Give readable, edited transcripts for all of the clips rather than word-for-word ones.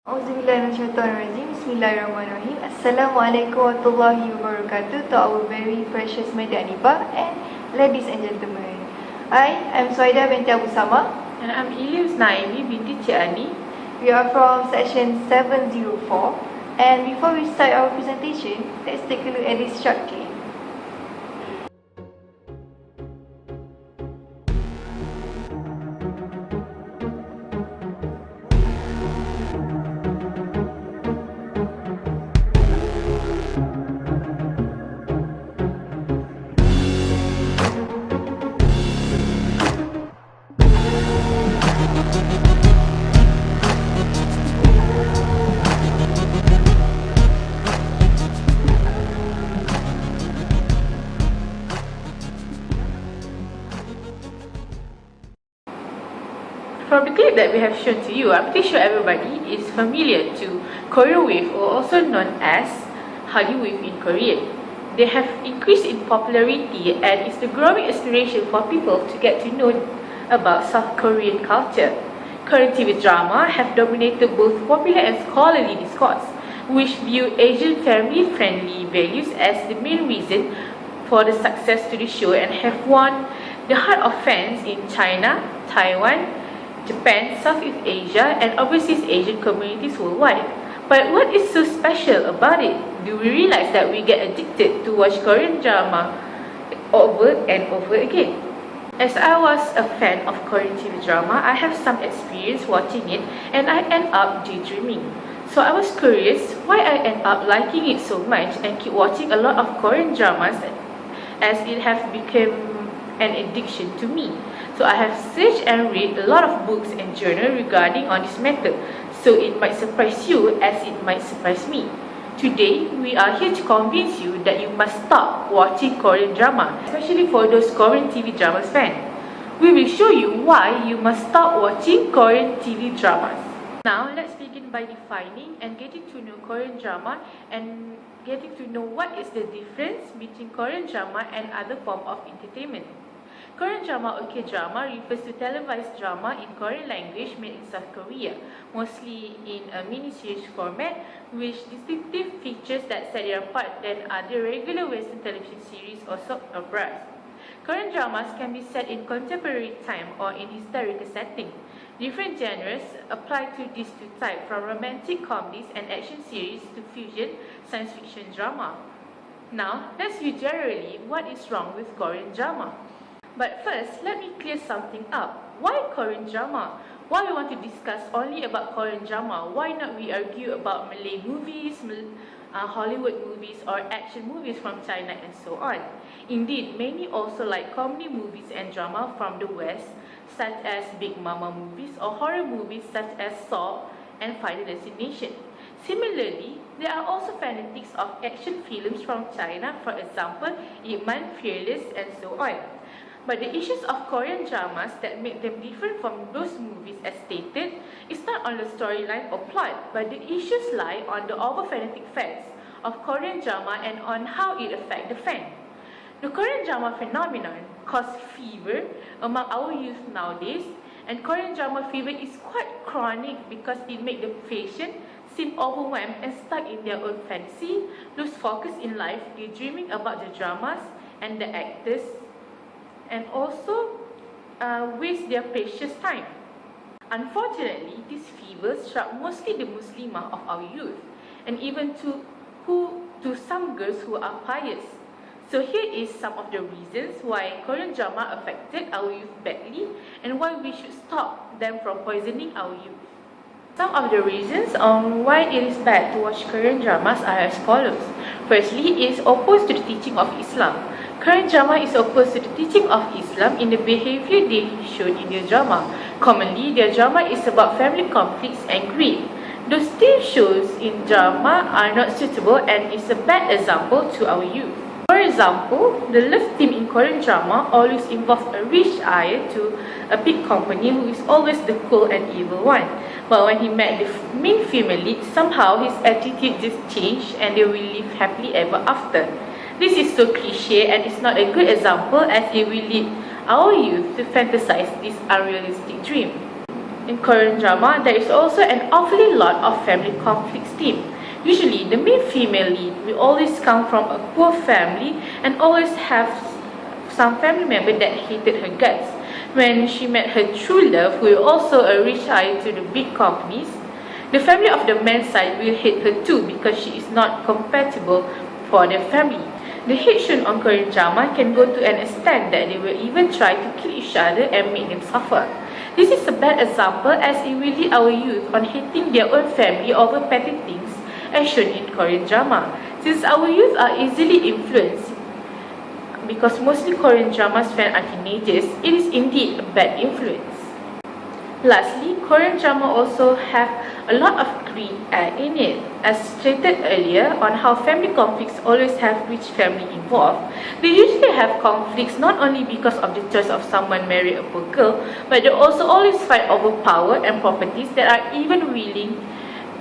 Auzubillahiminasyaitanirrajim. Bismillahirrahmanirrahim. Assalamualaikum warahmatullahi wabarakatuh to our very precious Media Anibah and ladies and gentlemen. I am Suhaida binti Abu Sama. And I'm Ili Husna binti Ciani. We are from section 704. And before we start our presentation, let's take a look at this short clip. From the clip that we have shown to you, I'm pretty sure everybody is familiar to Korean wave, or also known as Hallyu wave in Korean. They have increased in popularity and it's the growing aspiration for people to get to know about South Korean culture. Korean TV drama have dominated both popular and scholarly discourse, which view Asian family-friendly values as the main reason for the success to the show and have won the heart of fans in China, Taiwan, Japan, Southeast Asia, and overseas Asian communities worldwide. But what is so special about it? Do we realize that we get addicted to watch Korean drama over and over again? As I was a fan of Korean TV drama, I have some experience watching it and I end up daydreaming. So I was curious why I end up liking it so much and keep watching a lot of Korean dramas as it has become an addiction to me. So I have searched and read a lot of books and journals regarding on this matter. So it might surprise you as it might surprise me. Today, we are here to convince you that you must stop watching Korean drama, especially for those Korean TV dramas fans. We will show you why you must stop watching Korean TV dramas. Now, let's begin by defining and getting to know Korean drama and getting to know what is the difference between Korean drama and other form of entertainment. Korean drama or K-drama refers to televised drama in Korean language made in South Korea, mostly in a mini-series format, with distinctive features that set it apart than other regular Western television series or soap operas. Korean dramas can be set in contemporary time or in historical setting. Different genres apply to these two types, from romantic comedies and action series to fusion science fiction drama. Now, let's view generally what is wrong with Korean drama. But first, let me clear something up. Why Korean drama? Why we want to discuss only about Korean drama? Why not we argue about Malay movies, Hollywood movies, or action movies from China and so on? Indeed, many also like comedy movies and drama from the West, such as Big Mama movies or horror movies such as Saw and Final Destination. Similarly, there are also fanatics of action films from China, for example, Ip Man, Fearless, and so on. But the issues of Korean dramas that make them different from those movies as stated is not on the storyline or plot, but the issues lie on the over-fanatic fans of Korean drama and on how it affects the fan. The Korean drama phenomenon caused fever among our youth nowadays, and Korean drama fever is quite chronic because it makes the patient seem overwhelmed and stuck in their own fantasy, lose focus in life, daydreaming about the dramas and the actors, and also waste their precious time. Unfortunately, this fever struck mostly the Muslimah of our youth, and even to some girls who are pious. So here is some of the reasons why Korean drama affected our youth badly and why we should stop them from poisoning our youth. Some of the reasons on why it is bad to watch Korean dramas are as follows. Firstly, it is opposed to the teaching of Islam. Korean drama is opposed to the teaching of Islam in the behavior they shown in their drama. Commonly, their drama is about family conflicts and greed. Those TV shows in drama are not suitable and is a bad example to our youth. For example, the love team in Korean drama always involves a rich heir to a big company who is always the cool and evil one. But when he met the main female lead, somehow his attitude just changed and they will live happily ever after. This is so cliche and it's not a good example as it will lead our youth to fantasize this unrealistic dream. In Korean drama, there is also an awfully lot of family conflicts theme. Usually, the main female lead will always come from a poor family and always have some family member that hated her guts. When she met her true love, who is also a rich eye to the big companies, the family of the man's side will hate her too because she is not compatible for their family. The hate shown on Korean drama can go to an extent that they will even try to kill each other and make them suffer. This is a bad example as it will lead our youth on hating their own family over petty things as shown in Korean drama. Since our youth are easily influenced, because mostly Korean dramas fan are teenagers, it is indeed a bad influence. Lastly, Korean drama also have a lot of greed in it. As stated earlier on how family conflicts always have rich family involved, they usually have conflicts not only because of the choice of someone marry a poor girl, but they also always fight over power and properties that are even willing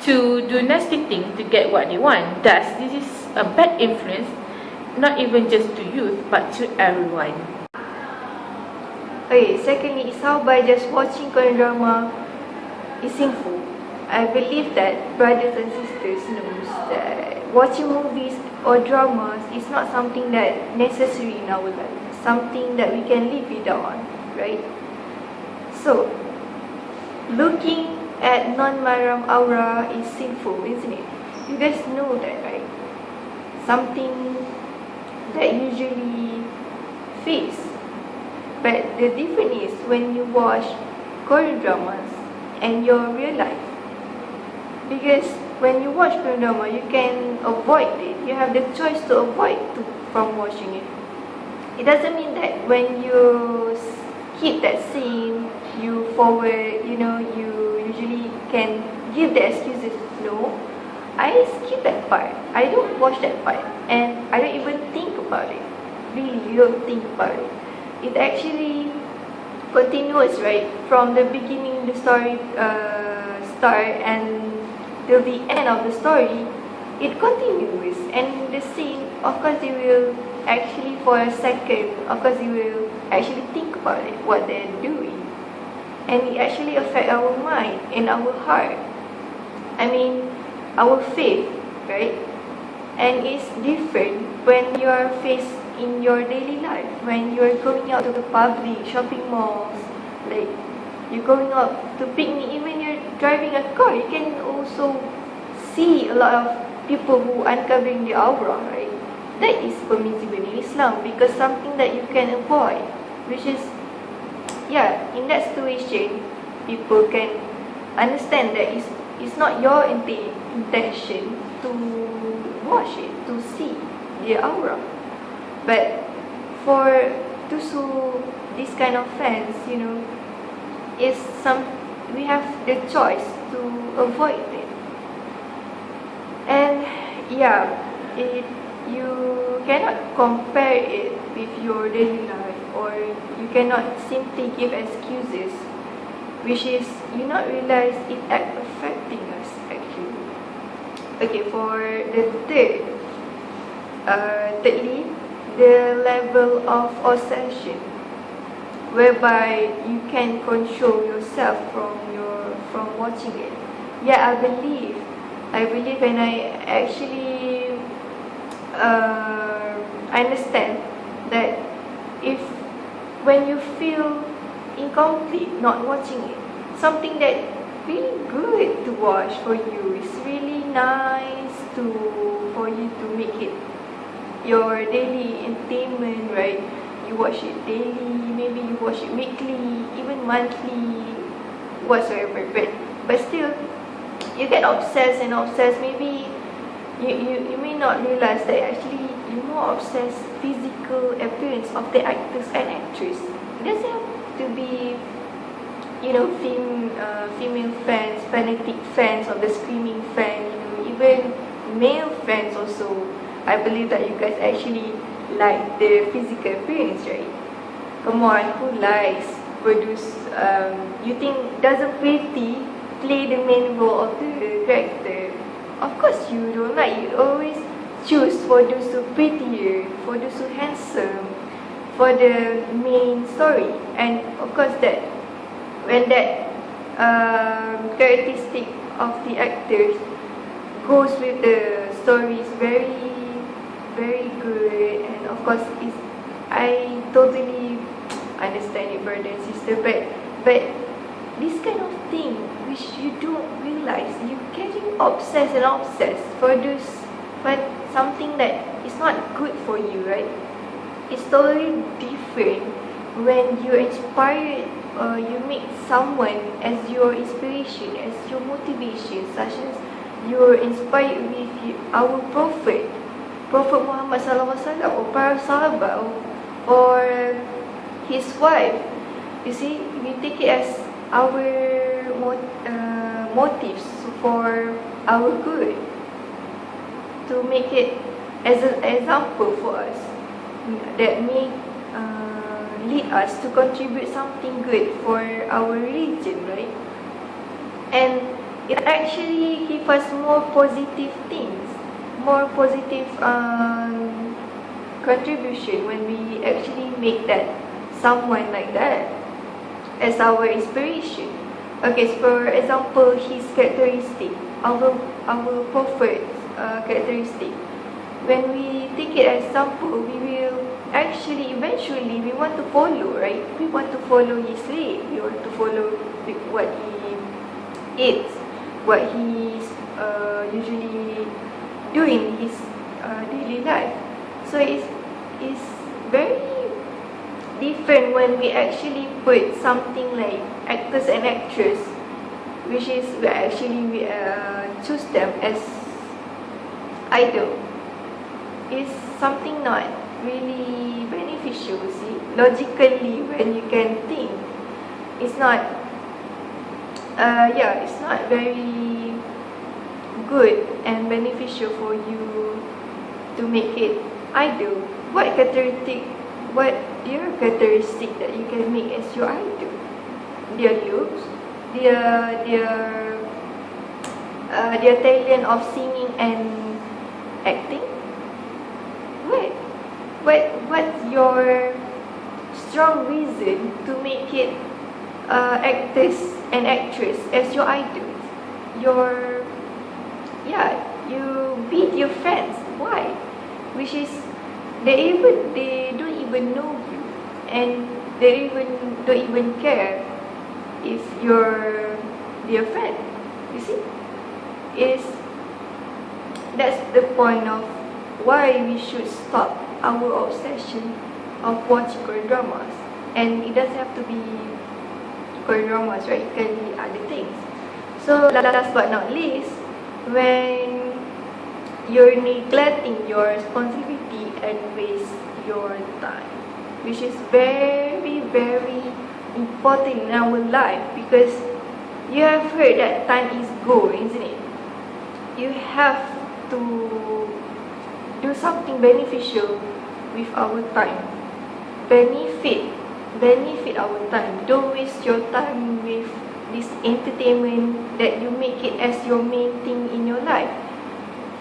to do nasty things to get what they want. Thus, this is a bad influence, not even just to youth, but to everyone. Okay, secondly is how by just watching Korean drama is sinful. I believe that brothers and sisters knows that watching movies or dramas is not something that necessary in our life, something that we can live without, right? So, looking at non-mahram aura is sinful, isn't it? You guys know that, right? Something that usually face. But the difference is when you watch Korean dramas and your real life. Because when you watch Korean drama, you can avoid it. You have the choice to avoid from watching it. It doesn't mean that when you skip that scene, you forward, you usually can give the excuses. No, I skip that part. I don't watch that part. And I don't even think about it. Really, you don't think about it. It actually continues, right? From the beginning, the story start and till the end of the story, it continues. And the scene, of course, you will actually for a second, of course, you will actually think about it, what they're doing. And it actually affects our mind and our heart. I mean, our faith, right? And it's different when you are faced in your daily life, when you are going out to the public, shopping malls, like you're going out to picnic, even you're driving a car, you can also see a lot of people who uncovering the aura, right? That is permissible in Islam because something that you can avoid, which is, in that situation, people can understand that it's not your intention to watch it, to see the aura. But for those who, this kind of fans, we have the choice to avoid it. And you cannot compare it with your daily life, or you cannot simply give excuses, which is you not realize it affecting us actually. Okay, for the thirdly, the level of obsession, whereby you can control yourself from watching it. I believe, and I actually understand that when you feel incomplete not watching it, something that really good to watch for you, it's really nice for you to make it your daily entertainment, right? You watch it daily, maybe you watch it weekly, even monthly, whatsoever. But still, you get obsessed. Maybe you may not realize that actually you're more obsessed physical appearance of the actors and actress. It doesn't have to be, female fans, fanatic fans, or the screaming fan. Even male fans also. I believe that you guys actually like the physical appearance, right? Come on, who likes produce? You think doesn't pretty play the main role of the character? Of course you don't like. You always choose for those who prettier, for those who handsome, for the main story. And of course that when that characteristic of the actors goes with the story is very, very good. And of course, I totally understand it, brother and sister, but this kind of thing which you don't realize, you getting obsessed and obsessed for something that is not good for you, right? It's totally different when you're inspired or you make someone as your inspiration, as your motivation, such as you're inspired with our Prophet Muhammad sallallahu alaihi wasallam, or para sahabat, or his wife. You see, we take it as our motives for our good, to make it as an example for us that may lead us to contribute something good for our religion, right? And it actually gives us more positive things, more positive contribution when we actually make that someone like that as our inspiration. Okay, so for example, his characteristic, our prophet's characteristic, when we take it as example, we will actually eventually we want to follow, right? We want to follow his way. We want to follow what he eats, what he's usually doing in his daily life. So it's very different when we actually put something like actors and actress, which is we choose them as idol. Is something not really beneficial, see? Logically, when you can think, it's not it's not very good and beneficial for you to make it idol. What your characteristic that you can make as your idol? Their looks, their talent of singing and acting. What's your strong reason to make it actors and actress as your idols? You beat your friends. Why? Which is they don't even know you, and they don't even care if you're their friend. You see, that's the point of why we should stop our obsession of watching Korean dramas. And it doesn't have to be Korean dramas, right? It can be other things. So last but not least, when you're neglecting your responsibility and waste your time, which is very, very important in our life, because you have heard that time is gold, isn't it? You have to do something beneficial with our time. Benefit our time. Don't waste your time with this entertainment that you make it as your main thing in your life.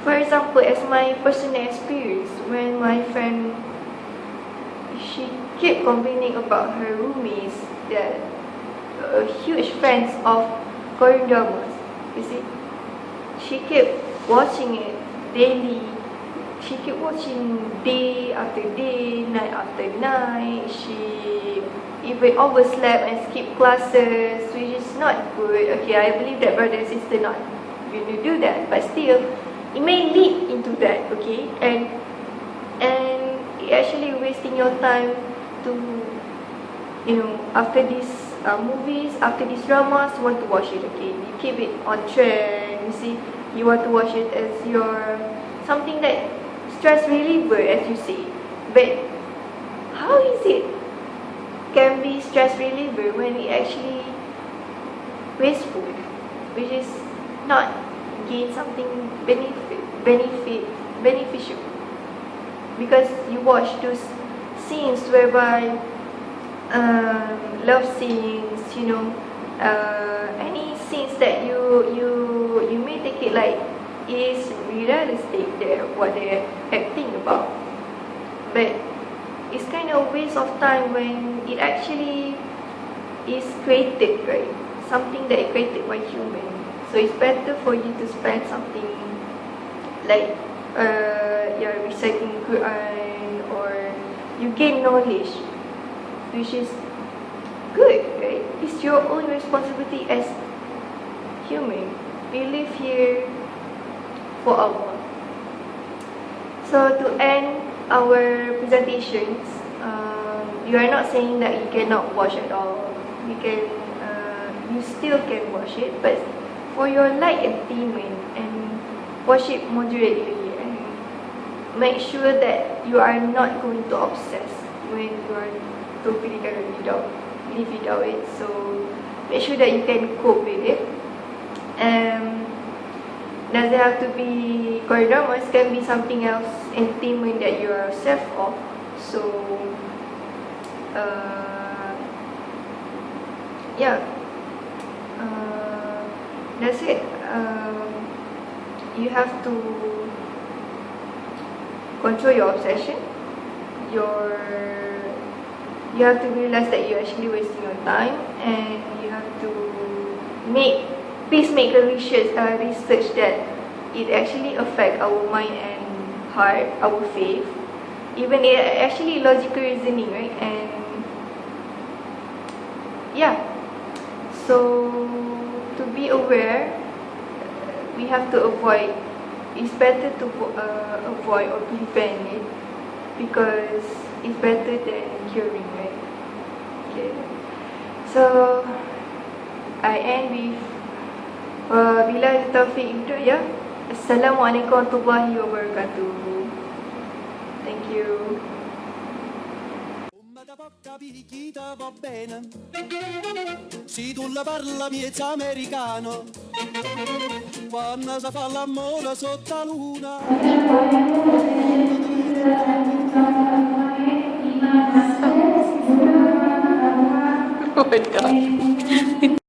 For example, as my personal experience, when my friend, she kept complaining about her roommates that huge fans of Korean dramas. You see, she kept watching it daily. She kept watching day after day, night after night. She even overslept and skipped classes, which is not good. Okay, I believe that brother and sister not going to do that, but still, it may lead into that. Okay, and it actually wasting your time to, after these movies, after these dramas, you want to watch it. Okay, you keep it on trend. You see, you want to watch it as your something that stress reliever, as you say. But how is it can be stress reliever when it actually wasteful, which is not gain something beneficial? Because you watch those scenes whereby love scenes, any scenes that you may take it like is realistic, what they're acting about, but it's kind of waste of time when it actually is created, right? something that is created by human. So it's better for you to spend something like reciting Quran, or you gain knowledge, which is good, right? It's your own responsibility as human. We live here for Allah. So to end our presentations, you are not saying that you cannot watch at all. You can, you still can watch it, but for your light entertainment, and watch it moderately, and make sure that you are not going to obsess when you are totally gonna live without it. So make sure that you can cope with it. Does it have to be Korean dramas? Can be something else, entertainment that you are self of. So that's it. You have to control your obsession. You have to realize that you're actually wasting your time, and you have to please make a research that it actually affect our mind and heart, our faith, even it actually logical reasoning, right? And so to be aware, we have to avoid. It's better to avoid or prevent it, because it's better than curing, right? Okay. So I end with Bila Taufiq Hidayah. Assalamualaikum warahmatullahi wabarakatuh. Thank you. Poca picchita va bene, se tu la parla miezza americano, quando si fa l'amore sotto la luna. Oh my god.